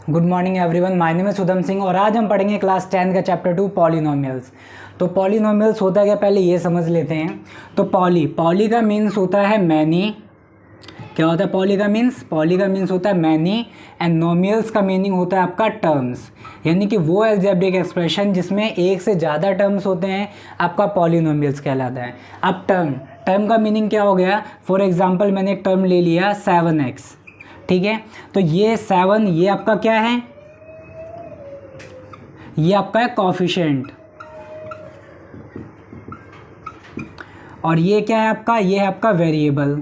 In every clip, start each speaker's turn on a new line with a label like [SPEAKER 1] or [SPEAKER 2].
[SPEAKER 1] Good morning everyone, my name is Sudam Singh और आज हम पढ़ेंगे क्लास 10 का चैप्टर 2 पॉलिनोमियल्स। तो पॉलिनोमियल्स होता है क्या, पहले ये समझ लेते हैं। तो पॉली का मीन्स होता है मैनी। क्या होता है पॉली का मीन्स होता है मैनी। एंड नोमियल्स का मीनिंग होता है आपका टर्म्स, यानी कि वो अलजेब्रिक एक्सप्रेशन जिसमें एक से ज़्यादा टर्म्स होते हैं आपका पॉलिनोमियल्स कहलाता है। अब टर्म का मीनिंग क्या हो गया। फॉर एग्जांपल मैंने एक टर्म ले लिया 7x, ठीक है। तो ये 7 ये आपका क्या है, ये आपका है कोफिशिएंट, और ये क्या है आपका, ये है आपका वेरिएबल,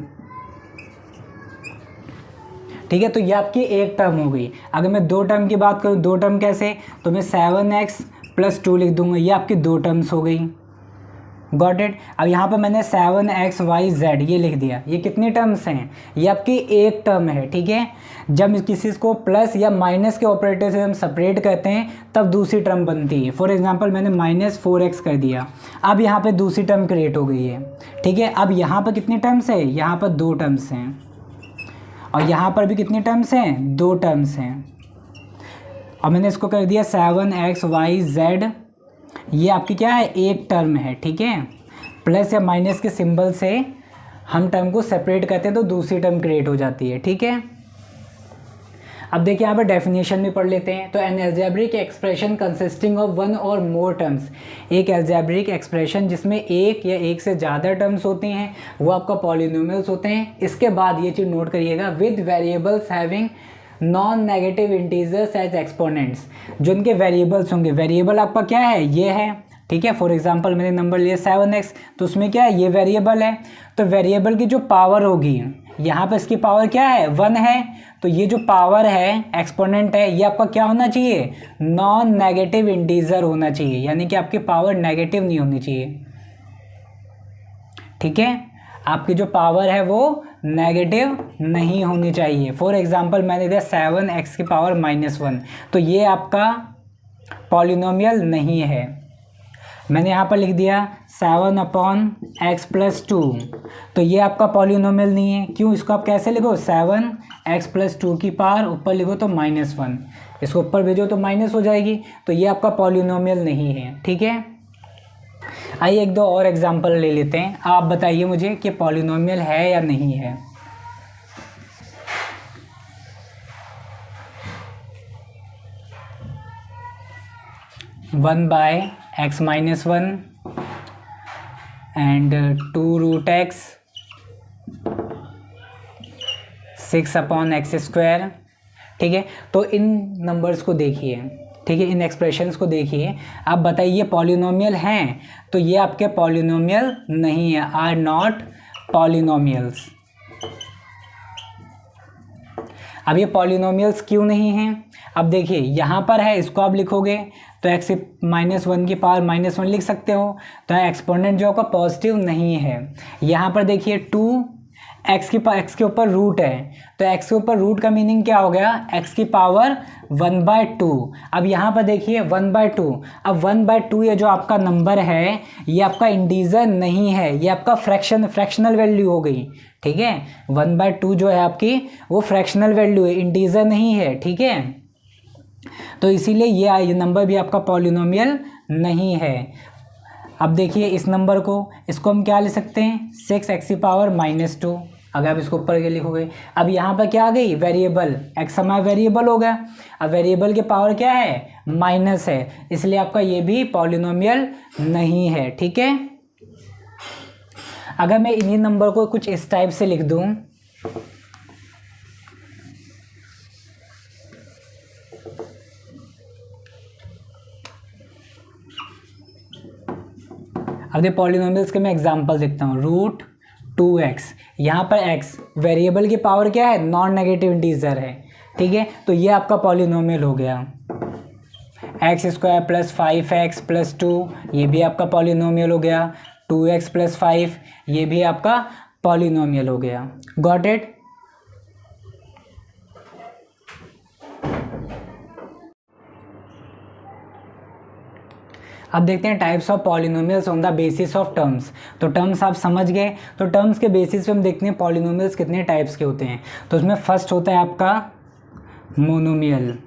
[SPEAKER 1] ठीक है। तो ये आपकी एक टर्म हो गई। अगर मैं दो टर्म की बात करूँ, दो टर्म कैसे, तो मैं 7x + 2 लिख दूंगा, ये आपकी दो टर्म्स हो गई। Got it. अब यहाँ पर मैंने 7xyz ये लिख दिया, ये कितनी टर्म्स हैं, ये आपकी एक टर्म है, ठीक है। जब किसी को प्लस या माइनस के ऑपरेटर से हम सेपरेट करते हैं तब दूसरी टर्म बनती है। फॉर एग्जांपल मैंने -4x कर दिया, अब यहाँ पे दूसरी टर्म क्रिएट हो गई है, ठीक है। अब यहाँ पर कितनी टर्म्स है, यहाँ पर दो टर्म्स हैं, और यहाँ पर भी कितनी टर्म्स हैं, दो टर्म्स हैं। और मैंने इसको कर दिया 7xyz, ये आपकी क्या है, एक टर्म है, ठीक है। प्लस या माइनस के सिंबल से हम टर्म को सेपरेट करते हैं तो दूसरी टर्म क्रिएट हो जाती है, ठीक है। अब देखिए यहाँ पर डेफिनेशन भी पढ़ लेते हैं। तो N algebraic expression consisting of one और मोर टर्म्स, एक अलजेब्रिक एक्सप्रेशन जिसमें एक या एक से ज़्यादा टर्म्स होती हैं वो आपका पॉलिनोमियल्स होते हैं। इसके बाद ये चीज़ नोट करिएगा, with variables having non negative integers as exponents, जो इनके वेरिएबल्स होंगे, वेरिएबल आपका क्या है, ये है, ठीक है। फॉर एग्जांपल मैंने नंबर लिया 7x, तो उसमें क्या है, ये वेरिएबल है। तो वेरिएबल की जो पावर होगी, यहाँ पर इसकी पावर क्या है, 1 है। तो ये जो पावर है, एक्सपोनेंट है, ये आपका क्या होना चाहिए, नॉन नेगेटिव इंटीजर होना चाहिए, यानी कि आपकी पावर नेगेटिव नहीं होनी चाहिए, ठीक है। आपकी जो पावर है वो नेगेटिव नहीं होनी चाहिए। फॉर एग्जांपल मैंने दिया 7x की पावर -1, तो ये आपका पॉलिनोमियल नहीं है। मैंने यहाँ पर लिख दिया 7/x + 2, तो ये आपका पॉलिनोमियल नहीं है। क्यों, इसको आप कैसे लिखो, 7x + 2 की पावर ऊपर लिखो तो -1, इसको ऊपर भेजो तो माइनस हो जाएगी, तो ये आपका पॉलिनोमियल नहीं है, ठीक है। आइए एक दो और एग्जांपल ले लेते हैं, आप बताइए मुझे कि पॉलिनोमियल है या नहीं है। One by x - 1 and 2√x 6/x², ठीक है। तो इन नंबर्स को देखिए, ठीक है, इन एक्सप्रेशंस को देखिए, आप बताइए पॉलिनोमियल हैं। तो ये आपके पॉलिनोमियल नहीं है, आर नॉट पॉलिनोमियल्स। अब ये पॉलिनोमियल्स क्यों नहीं हैं, अब देखिए यहाँ पर है, इसको आप लिखोगे तो x -1 की पावर -1 लिख सकते हो, तो एक्सपोनेंट जो आपका पॉजिटिव नहीं है। यहाँ पर देखिए 2x के ऊपर रूट है, तो x के ऊपर रूट का मीनिंग क्या हो गया, x की पावर 1/2। अब यहाँ पर देखिए 1/2, अब 1/2 ये जो आपका नंबर है ये आपका इंटीजर नहीं है, ये आपका फ्रैक्शनल वैल्यू हो गई, ठीक है। 1/2 जो है आपकी वो फ्रैक्शनल वैल्यू है, इंटीजर नहीं है, ठीक है। तो इसीलिए ये नंबर भी आपका पॉलिनोमियल नहीं है। अब देखिए इस नंबर को, इसको हम क्या ले सकते हैं, 6x की पावर -2, अगर आप इसको ऊपर के लिखोगे। अब यहाँ पर क्या आ गई, वेरिएबल, x हमारा वेरिएबल हो गया। अब वेरिएबल की पावर क्या है, माइनस है, इसलिए आपका ये भी पॉलिनोमियल नहीं है, ठीक है। अगर मैं इन्हीं नंबर को कुछ इस टाइप से लिख दूँ, अब ये पॉलिनोमियल्स के मैं एग्जांपल देखता हूँ, √2x, यहाँ पर x वेरिएबल की पावर क्या है, नॉन नेगेटिव इंटीजर है, ठीक है। तो ये आपका पॉलिनोमियल हो गया। x² + 5x + 2, ये भी आपका पॉलिनोमियल हो गया। 2x + 5, ये भी आपका पॉलिनोमियल हो गया। Got it. अब देखते हैं types of polynomials on the basis of terms. तो टर्म्स आप समझ गए, तो टर्म्स के बेसिस पे हम देखते हैं पॉलिनोमियल्स कितने टाइप्स के होते हैं। तो उसमें फर्स्ट होता है आपका monomial,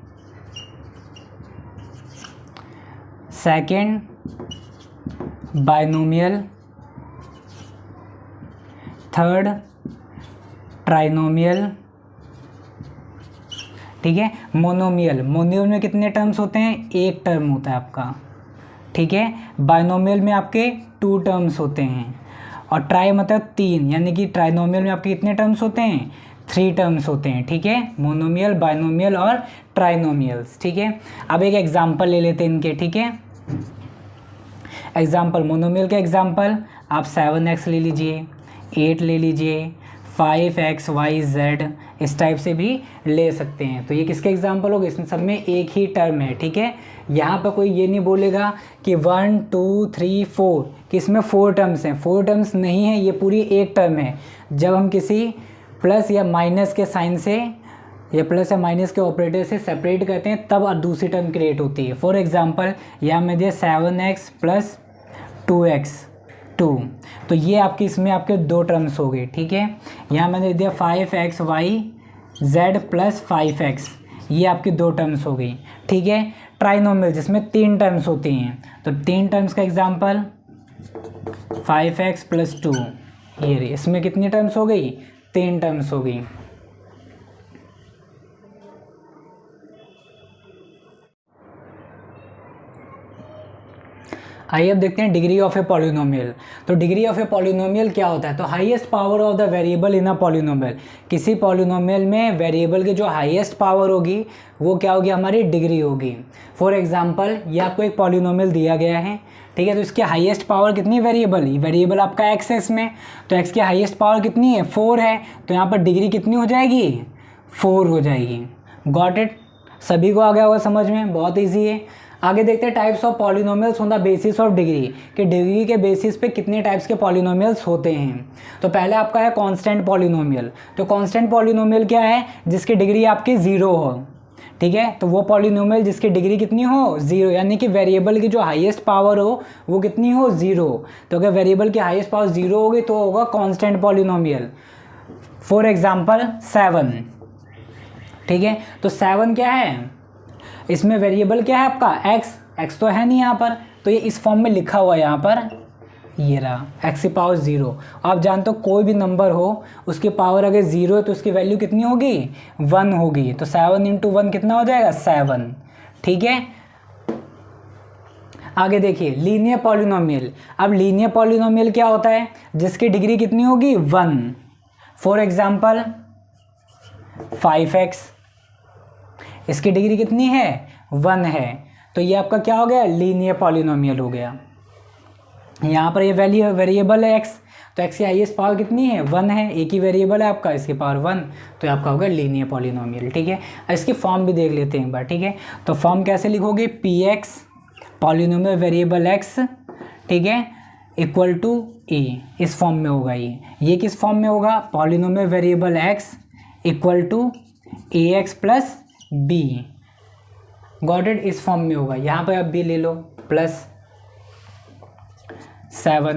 [SPEAKER 1] second binomial, third trinomial, ठीक है। मोनोमियल, मोनोमियल में कितने टर्म्स होते हैं, एक टर्म होता है आपका, ठीक है। बाइनोमियल में आपके 2 टर्म्स होते हैं, और ट्राई मतलब 3, यानी कि ट्राइनोमियल में आपके कितने टर्म्स होते हैं, 3 टर्म्स होते हैं, ठीक है। मोनोमियल, बाइनोमियल और ट्राइनोमियल्स, ठीक है। अब एक एग्जांपल ले लेते हैं इनके, ठीक है। एग्जांपल, मोनोमियल का एग्जांपल आप 7x ले लीजिए, 8 ले लीजिए, 5xyz, इस टाइप से भी ले सकते हैं। तो ये किसके एग्जांपल हो गए, इसमें सब में एक ही टर्म है, ठीक है। यहाँ पर कोई ये नहीं बोलेगा कि 1 2 3 4 कि इसमें 4 टर्म्स हैं, 4 टर्म्स नहीं है, ये पूरी एक टर्म है। जब हम किसी प्लस या माइनस के साइन से या प्लस या माइनस के ऑपरेटर से सेपरेट करते हैं तब दूसरी टर्म क्रिएट होती है। फॉर एग्जांपल यहाँ में दिया 7x प्लस 2x 2, तो ये आपकी इसमें आपके 2 टर्म्स हो गए, ठीक है। यहाँ मैंने दिया 5xyz प्लस 5x, ये आपकी 2 टर्म्स हो गई, ठीक है। ट्राइनोमियल जिसमें 3 टर्म्स होती हैं, तो 3 टर्म्स का एग्जांपल 5x प्लस 2, ये रही, इसमें कितनी टर्म्स हो गई, 3 टर्म्स हो गई। आइए अब देखते हैं डिग्री ऑफ ए पॉलिनोमियल। तो डिग्री ऑफ ए पॉलिनोमियल क्या होता है, तो highest power of the variable in a polynomial, किसी पॉलिनोमियल में वेरिएबल की जो हाईएस्ट पावर होगी वो क्या होगी, हमारी डिग्री होगी। फॉर एग्जांपल ये आपको एक पॉलिनोमियल दिया गया है, ठीक है। तो इसकी हाईएस्ट पावर कितनी, वेरिएबल आपका एक्स है इसमें, तो एक्स की हाईएस्ट पावर कितनी है, 4 है, तो यहाँ पर डिग्री कितनी हो जाएगी, 4 हो जाएगी। गॉट इट, सभी को आ गया होगा समझ में, बहुत ईजी है। आगे देखते हैं types of polynomials on the basis of degree, कि डिग्री के बेसिस पे कितने टाइप्स के पॉलिनोमियल्स होते हैं। तो पहले आपका है कांस्टेंट पॉलिनोमियल। तो कांस्टेंट पॉलिनोमियल क्या है, जिसकी डिग्री आपकी 0 हो, ठीक है। तो वो पॉलिनोमियल जिसकी डिग्री कितनी हो, 0, यानी कि वेरिएबल की जो हाईएस्ट पावर हो वो कितनी हो, 0। तो अगर वेरिएबल की हाईएस्ट पावर 0 होगी तो होगा कांस्टेंट पॉलिनोमियल। फॉर एग्जाम्पल 7, ठीक है। तो 7 क्या है, इसमें वेरिएबल क्या है आपका x तो है नहीं यहाँ पर, तो ये इस फॉर्म में लिखा हुआ है यहाँ पर, ये रहा x की पावर 0। आप जानते हो कोई भी नंबर हो उसकी पावर अगर 0 है तो उसकी वैल्यू कितनी होगी, 1 होगी। तो 7 × 1 कितना हो जाएगा, 7, ठीक है। आगे देखिए लीनियर पॉलिनोमियल। अब लीनियर पॉलिनोमियल क्या होता है, जिसकी डिग्री कितनी होगी, 1। फॉर एग्जाम्पल 5x, इसकी डिग्री कितनी है, 1 है, तो ये आपका क्या हो गया, लीनियर पॉलिनोमियल हो गया। यहाँ पर ये वैल्यू वेरिएबल है x, तो x की हाईएस्ट पावर कितनी है, 1 है, एक ही वेरिएबल है आपका, इसकी पावर 1, तो ये आपका होगा लीनियर पॉलिनोमियल, ठीक है। इसकी फॉर्म भी देख लेते हैं एक बार, ठीक है। तो फॉर्म कैसे लिखोगे, px पॉलिनोमियल वेरिएबल x, ठीक है, इक्वल टू a, इस फॉर्म में होगा ये किस फॉर्म में होगा, polynomial variable x equal to ax plus b, got it, इस फॉर्म में होगा। यहाँ पर आप b ले लो प्लस 7,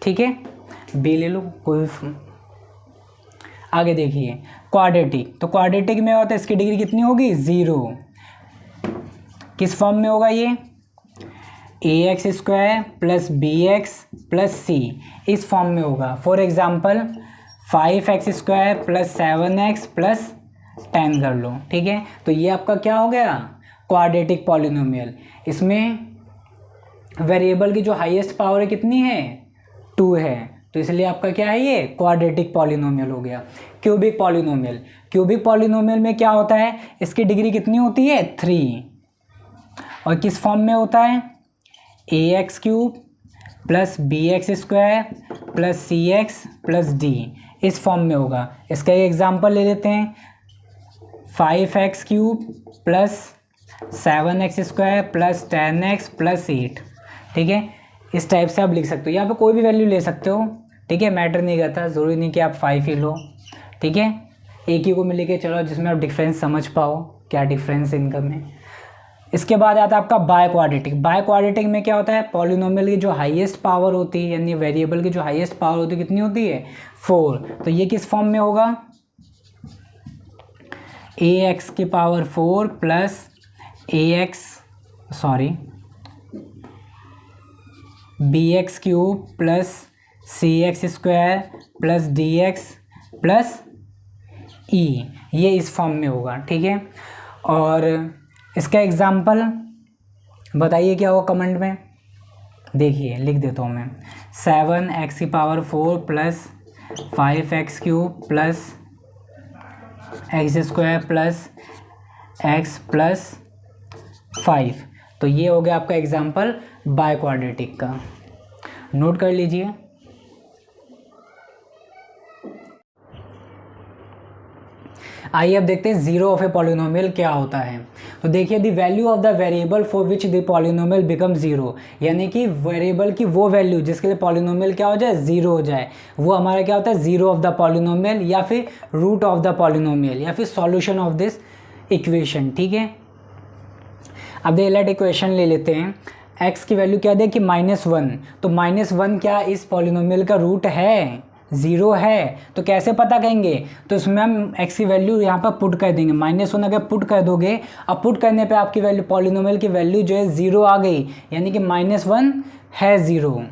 [SPEAKER 1] ठीक है, b ले लो कोई। आगे देखिए क्वाड्रेटिक, तो क्वाड्रेटिक में होता है इसकी डिग्री कितनी होगी, 0, किस फॉर्म में होगा ये, ax² plus bx plus c, इस फॉर्म में होगा। For example 5x² plus 7x plus 10 कर लो, ठीक है। तो ये आपका क्या हो गया, क्वाड्रेटिक पॉलिनोमियल। इसमें वेरिएबल की जो हाईएस्ट पावर है कितनी है, 2 है, तो इसलिए आपका क्या है, ये क्वाड्रेटिक पॉलिनोमियल हो गया। क्यूबिक पॉलिनोमियल, क्यूबिक पॉलिनोमियल में क्या होता है, इसकी डिग्री कितनी होती है, 3, और किस फॉर्म में होता है, ax³ plus bx² plus cx plus d, इस फॉर्म में होगा। इसका एक एग्जाम्पल ले लेते हैं, 5x³ plus 7x² plus 10x plus 8, ठीक है। इस टाइप से आप लिख सकते हो, यहाँ पे कोई भी वैल्यू ले सकते हो, ठीक है, मैटर नहीं करता, ज़रूरी नहीं कि आप 5 ही लो, ठीक है। एक ही को मिल के चलो जिसमें आप डिफरेंस समझ पाओ, क्या डिफरेंस इनका में। इसके बाद आता है आपका बाय क्वाड्रेटिक। बाय क्वाड्रेटिक में क्या होता है, पॉलिनोमियल की जो हाईएस्ट पावर होती है, यानी वेरिएबल की जो हाईएस्ट पावर होती है कितनी होती है, 4, तो ये किस फॉर्म में होगा, ax की power 4 plus ax, sorry b x cube plus c x square plus d x plus e, ये इस फॉर्म में होगा, ठीक है। और इसका एग्जाम्पल बताइए क्या होगा कमेंट में, देखिए लिख देता हूँ मैं, 7x⁴ plus 5x³ plus x square plus x plus 5। तो ये हो गया आपका एग्जाम्पल बाय क्वाड्रेटिक का, नोट कर लीजिए। आइए अब देखते हैं जीरो ऑफ ए पॉलिनोमियल क्या होता है। तो देखिए the value of the variable for which the polynomial become zero, यानी कि वेरिएबल की वो वैल्यू जिसके लिए पॉलिनोमियल क्या हो जाए, जीरो हो जाए, वो हमारा क्या होता है, जीरो ऑफ द पॉलिनोमियल या फिर रूट ऑफ द पॉलिनोमियल या फिर सॉल्यूशन ऑफ दिस इक्वेशन, ठीक है। अब देखिए लेट इक्वेशन ले लेते हैं, x की वैल्यू क्या दे कि -1, तो -1 क्या इस पॉलिनोमियल का रूट है, ज़ीरो है। तो कैसे पता करेंगे, तो इसमें हम x की वैल्यू यहाँ पर पुट कर देंगे, -1 अगर पुट कर दोगे, अब पुट करने पे आपकी वैल्यू पॉलिनोमियल की वैल्यू जो है ज़ीरो आ गई, यानी कि -1 है ज़ीरो।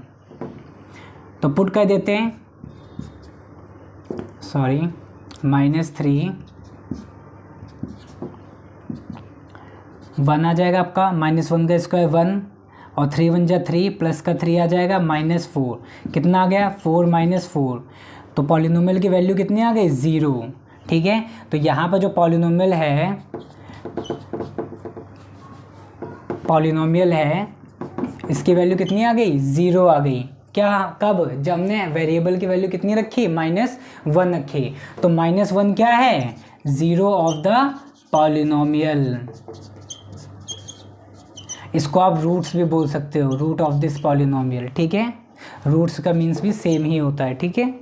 [SPEAKER 1] तो पुट कर देते हैं, सॉरी -3 1 आ जाएगा आपका, -1 का स्क्वायर 1 और 3 1 जा 3 प्लस का 3 आ जाएगा -4, कितना आ गया 4 -4। तो पॉलिनोमियल की वैल्यू कितनी आ गई, ज़ीरो, ठीक है। तो यहाँ पर जो पॉलिनोमियल है इसकी वैल्यू कितनी आ गई, ज़ीरो आ गई। क्या, कब, जब हमने वेरिएबल की वैल्यू कितनी रखी, -1 रखी। तो -1 क्या है, ज़ीरो ऑफ द पॉलिनोमियल। इसको आप रूट्स भी बोल सकते हो, रूट ऑफ दिस पॉलिनोमियल, ठीक है। रूट्स का मीन्स भी सेम ही होता है, ठीक है।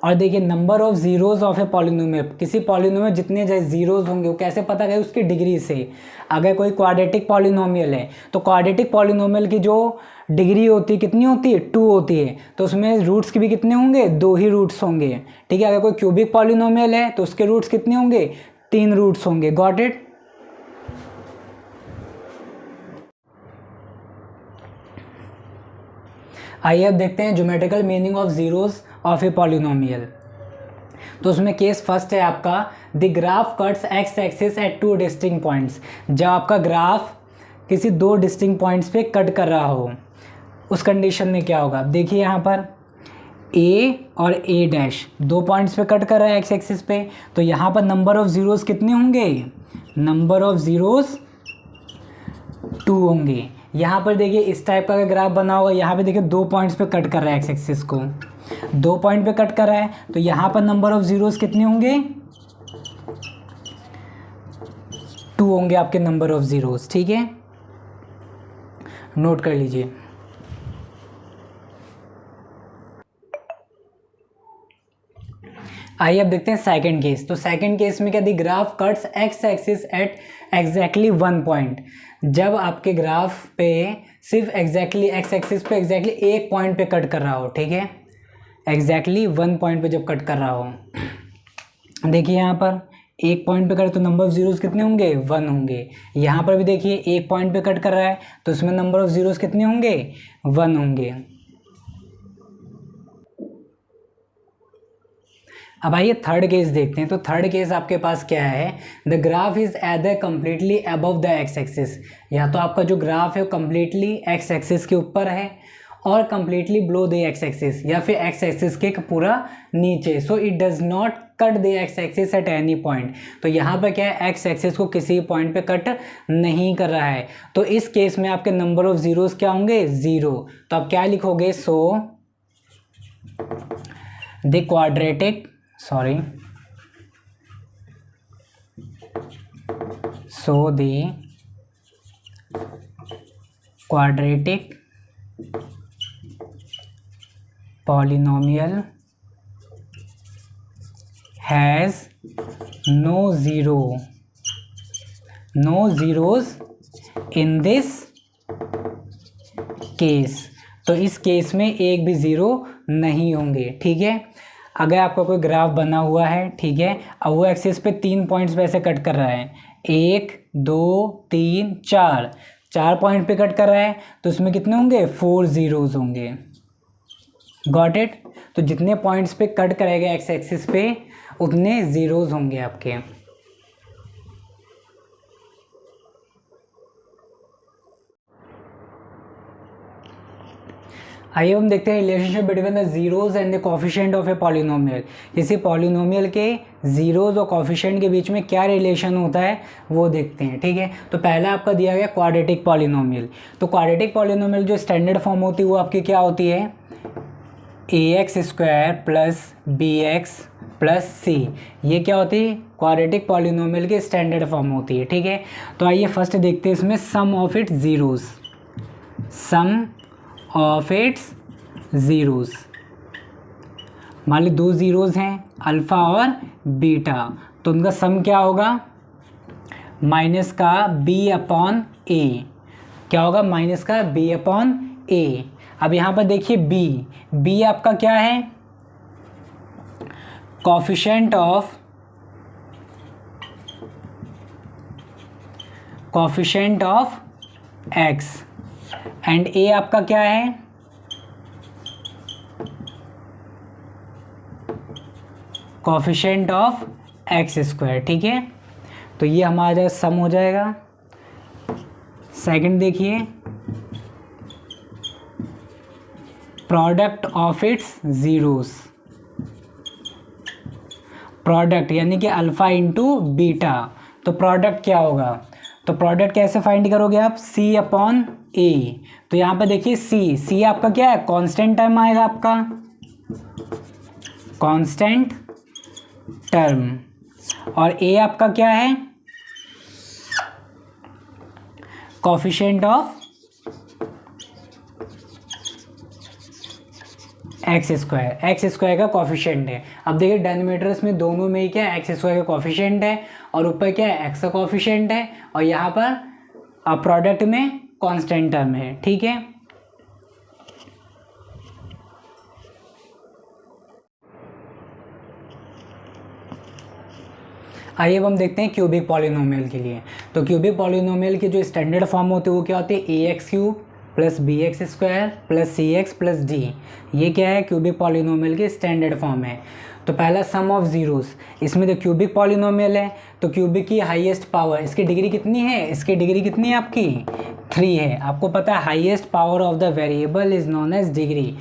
[SPEAKER 1] और देखिए number of zeros of a polynomial, किसी पॉलिनोमियल जितने जीरोज होंगे वो कैसे पता करें, उसकी डिग्री से। अगर कोई क्वाड्रेटिक पॉलिनोमियल है तो क्वाड्रेटिक पॉलिनोमियल की जो डिग्री होती है कितनी होती है, 2 होती है। तो उसमें रूट्स भी कितने होंगे, 2 ही रूट्स होंगे, ठीक है। अगर कोई क्यूबिक पॉलिनोमियल है तो उसके रूट्स कितने होंगे, 3 रूट्स होंगे। Got it. आइए अब देखते हैं geometrical meaning of zeros of a polynomial. तो उसमें केस फर्स्ट है आपका, the graph cuts x axis eight 2 distinct points. जब आपका ग्राफ किसी 2 डिस्टिंक्ट पॉइंट्स पे कट कर रहा हो, उस कंडीशन में क्या होगा। देखिए यहाँ पर a और a' 2 पॉइंट्स पे कट कर रहा है एक्स एक्सिस पे, तो यहाँ पर नंबर ऑफ जीरोज कितने होंगे, नंबर ऑफ जीरोज 2 होंगे। यहाँ पर देखिए इस टाइप का ग्राफ बना होगा, यहाँ पे देखिए 2 पॉइंट्स पे कट कर रहा है एक्स एक्सिस को, 2 पॉइंट पे कट कर रहा है, तो यहाँ पर नंबर ऑफ जीरोस कितने होंगे, 2 होंगे आपके नंबर ऑफ जीरोस, ठीक है। नोट कर लीजिए। आइए अब देखते हैं सेकंड केस। तो सेकंड केस में क्या, the graph cuts x axis at exactly 1 point. जब आपके ग्राफ पे सिर्फ एग्जैक्टली एक्स एक्सिस पे एग्जैक्टली 1 पॉइंट पे कट कर रहा हो, ठीक है, एग्जैक्टली 1 पॉइंट पे जब कट कर रहा हो। देखिए यहाँ पर 1 पॉइंट पे कट, तो नंबर ऑफ जीरोस कितने होंगे, 1 होंगे। यहाँ पर भी देखिए 1 पॉइंट पे कट कर रहा है, तो उसमें नंबर ऑफ जीरोस कितने होंगे, 1 होंगे। अब आइए थर्ड केस देखते हैं। तो थर्ड केस आपके पास क्या है, the graph is either completely above the x axis. या तो आपका जो ग्राफ है वो कम्प्लीटली एक्स एक्सिस के ऊपर है और completely below the x axis, या फिर एक्स एक्सिस के पूरा नीचे। So it does not cut the x axis at any point. तो यहाँ पर क्या है, एक्स एक्सिस को किसी पॉइंट पे कट नहीं कर रहा है। तो इस केस में आपके नंबर ऑफ जीरोस क्या होंगे, 0। तो आप क्या लिखोगे, so the quadratic, so the quadratic polynomial has no zeros in this case। तो इस केस में एक भी ज़ीरो नहीं होंगे, ठीक है। अगर आपका कोई ग्राफ बना हुआ है, ठीक है, अब वो एक्सिस पे 3 पॉइंट्स पे ऐसे कट कर रहा है, 1 2 3 4, 4 पॉइंट पे कट कर रहा है तो इसमें कितने होंगे, 4 ज़ीरोज़ होंगे। Got it. तो जितने पॉइंट्स पे कट करेगा एक्स एक्सिस पे उतने ज़ीरोज़ होंगे आपके। आइए हम देखते हैं relationship between the zeros and the coefficient of a polynomial. किसी पॉलिनोमियल के जीरोज और कोफिशिएंट के बीच में क्या रिलेशन होता है वो देखते हैं, ठीक है। तो पहला आपका दिया गया क्वाड्रेटिक पॉलिनोमियल। तो क्वाड्रेटिक पॉलिनोमियल जो स्टैंडर्ड फॉर्म होती है वो आपकी क्या होती है, ax² plus bx plus c। ये क्या होती है, क्वाड्रेटिक पॉलिनोमियल की स्टैंडर्ड फॉर्म होती है, ठीक है। तो आइए फर्स्ट देखते हैं इसमें sum of its zeros, sum of its zeros. मान ली 2 ज़ीरोज़ हैं अल्फ़ा और बीटा, तो उनका सम क्या होगा, माइनस का b/a। क्या होगा, माइनस का b/a। अब यहाँ पर देखिए b आपका क्या है, coefficient of x and a आपका क्या है, कोफिशिएंट ऑफ x², ठीक है। तो ये हमारा सम हो जाएगा। सेकंड देखिए, product of its zeros, product यानी कि अल्फ़ा इंटू बीटा। तो प्रोडक्ट क्या होगा, तो प्रोडक्ट कैसे फाइंड करोगे आप, c/a। तो यहाँ पे देखिए c आपका क्या है, कांस्टेंट टर्म आएगा आपका, कांस्टेंट टर्म, और a आपका क्या है, कोफिशिएंट ऑफ x² का कोफिशिएंट है। अब देखिए डिनोमिनेटर्स में दोनों में ही क्या है, x² का कोफिशिएंट है और ऊपर क्या है, x का कोफिशिएंट है, और यहाँ पर प्रोडक्ट में कांस्टेंट टर्म है, ठीक है। आइए अब हम देखते हैं क्यूबिक पॉलिनोमियल के लिए। तो क्यूबिक पॉलिनोमियल की जो स्टैंडर्ड फॉर्म होती है वो क्या होती है, ax³ plus bx² plus cx plus d। ये क्या है, क्यूबिक पॉलिनोमियल की स्टैंडर्ड फॉर्म है। तो पहला सम ऑफ ज़ीरोज़, इसमें तो क्यूबिक पॉलिनोमियल है तो क्यूबिक की हाईएस्ट पावर, इसकी डिग्री कितनी है, इसकी डिग्री कितनी है आपकी, 3 है। आपको पता है highest power of the variable is known as degree.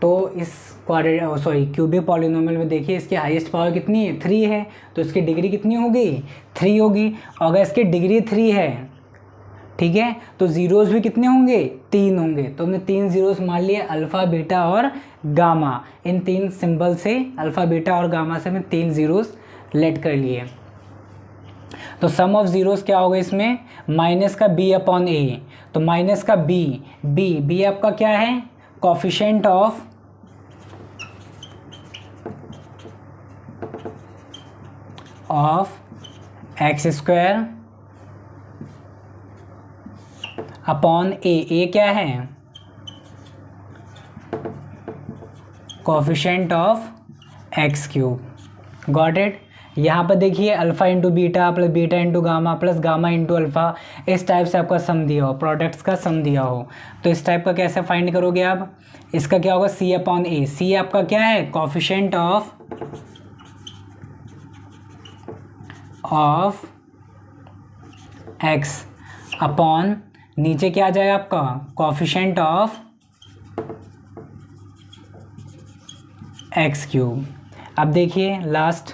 [SPEAKER 1] तो इस क्यूबिक पॉलिनोमियल में देखिए इसकी हाईएस्ट पावर कितनी है, 3 है, तो इसकी डिग्री कितनी होगी, 3 होगी। और अगर इसकी डिग्री 3 है, ठीक है, तो ज़ीरोज़ भी कितने होंगे, 3 होंगे। तो हमने 3 ज़ीरोज़ मान लिए, अल्फ़ा बीटा और गामा। इन 3 सिंबल से, अल्फ़ा बीटा और गामा से हमने 3 ज़ीरोज़ लेट कर लिए। तो सम ऑफ ज़ीरोज़ क्या होगा इसमें, माइनस का b/a। तो माइनस का b आपका क्या है, coefficient of x² upon a क्या है, coefficient of x³। Got it. यहाँ पर देखिए alpha into beta plus beta into gamma plus gamma into alpha, इस टाइप से आपका सम दिया हो, प्रोडक्ट्स का सम दिया हो, तो इस टाइप का कैसे फाइंड करोगे आप, इसका क्या होगा, c/a। c आपका क्या है, कोफिशिएंट ऑफ x अपॉन नीचे क्या आ जाएगा आपका, कोफिशिएंट ऑफ x³। अब देखिए last,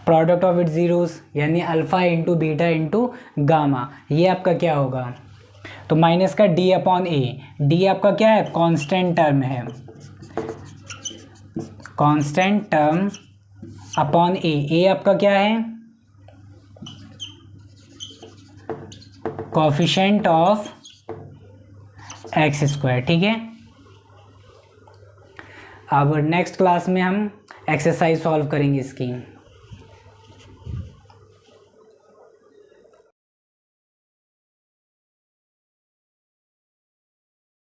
[SPEAKER 1] product of it zeros यानी alpha into beta into gamma, ये आपका क्या होगा, तो माइनस का d/a। d आपका क्या है, कांस्टेंट टर्म है, कांस्टेंट टर्म अपॉन a आपका क्या है, कोफिशिएंट ऑफ x², ठीक है। अब नेक्स्ट क्लास में हम एक्सरसाइज सॉल्व करेंगे इसकी।